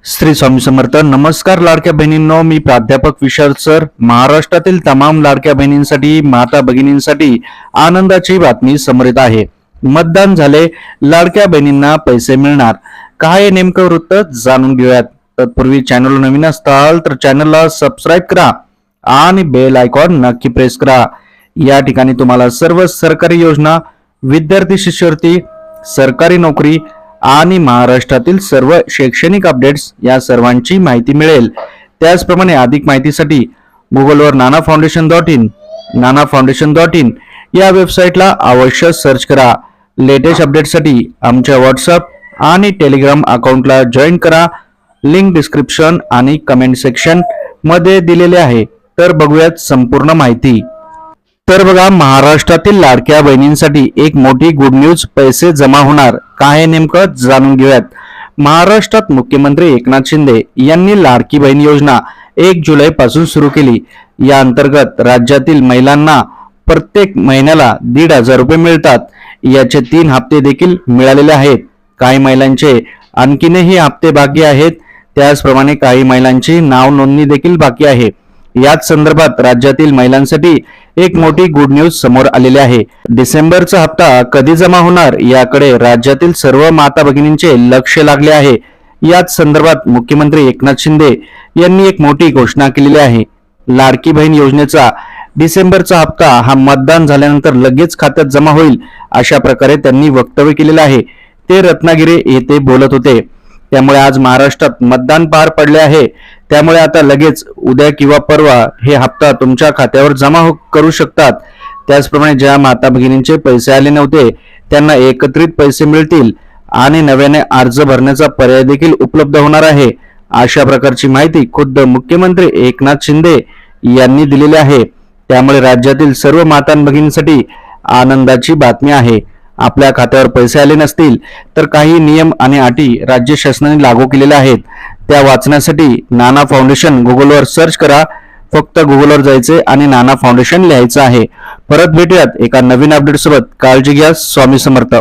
श्री स्वामी समर्थ. नमस्कार लाडक्या बहिणींनो, मी प्राध्यापक विशाल सर. महाराष्ट्रातील तमाम लाडक्या बहिणींसाठी, माता भगिनींसाठी आनंदाची बातमी समोर येत आहे. मतदान झाले, लाडक्या बहिणींना पैसे मिळणार. काय नेमकं वृत्त जाणून घेऊयात. तत्पूर्वी चॅनल नवीन असताल तर चॅनलला सबस्क्राईब करा आणि बेल आयकॉन नक्की प्रेस करा. या ठिकाणी तुम्हाला सर्व सरकारी योजना, विद्यार्थी शिष्यवृत्ती, सरकारी नोकरी आणि महाराष्ट्रातील सर्व शैक्षणिक अपडेट्स या सर्वांची माहिती मिळेल. त्याचप्रमाणे अधिक माहितीसाठी गुगलवर nanafoundation.in nanafoundation.in या वेबसाईटला अवश्य सर्च करा. लेटेस्ट अपडेटसाठी आमच्या व्हॉट्सअप आणि टेलिग्राम अकाउंटला जॉईन करा. लिंक डिस्क्रिप्शन आणि कमेंट सेक्शन मध्ये दिलेले आहे. तर बघूयात संपूर्ण माहिती. तर बघा, महाराष्ट्रातील लाडक्या बहिणींसाठी एक मोठी गुड न्यूज, पैसे जमा होणार. काय नेमकं जाणून घेऊयात. महाराष्ट्रात मुख्यमंत्री एकनाथ शिंदे यांनी लाडकी बहीण योजना 1 जुलै पासून सुरू केली. या अंतर्गत राज्यातील महिलांना प्रत्येक महिन्याला 1,500 रुपये मिळतात. याचे 3 हप्ते देखील मिळालेले आहेत. काही महिलांचे आणखीनही हप्ते बाकी आहेत. त्याचप्रमाणे काही महिलांची नाव नोंदणी देखील बाकी आहे. याच संदर्भात राज्यातील महिलांसाठी एक मोठी गुड न्यूज समोर आलेली आहे. डिसेंबरचा हप्ता कधी जमा होणार याकडे राज्यातील सर्व माता भगिनींचे लक्ष लागले आहे. याच संदर्भात मुख्यमंत्री एकनाथ शिंदे यांनी एक मोठी घोषणा केलेली आहे. लाडकी बहीण योजनेचा डिसेंबरचा हप्ता हा मतदान झाल्यानंतर लगेच खात्यात जमा होईल, अशा प्रकारे त्यांनी वक्तव्य केलेले आहे. ते रत्नागिरी येथे बोलत होते. त्यामुळे आज महाराष्ट्रात मतदान पार पडले आहे. त्यामुळे आता लगेच उद्या किंवा परवा हे हप्ता तुमच्या खात्यावर जमा करू शकतात. त्याचप्रमाणे ज्या माता भगिनींचे पैसे आले नव्हते त्यांना एकत्रित पैसे मिळतील आणि नव्याने अर्ज भरण्याचा पर्याय देखील उपलब्ध होणार आहे. अशा प्रकारची माहिती खुद्द मुख्यमंत्री एकनाथ शिंदे यांनी दिलेली आहे. त्यामुळे राज्यातील सर्व माता भगिनींसाठी आनंदाची बातमी आहे. आपल्या खात्यावर पैसे आले नसतील तर काही नियम आणि अटी राज्य शासनाने लागू केलेल्या आहेत. त्या वाचण्यासाठी नाना फाउंडेशन गुगलवर सर्च करा. फक्त गुगलवर जायचे आणि नाना फाउंडेशन लिहायचं आहे. परत भेटूयात एका नवीन अपडेट सोबत. काळजी घ्या. स्वामी समर्थ.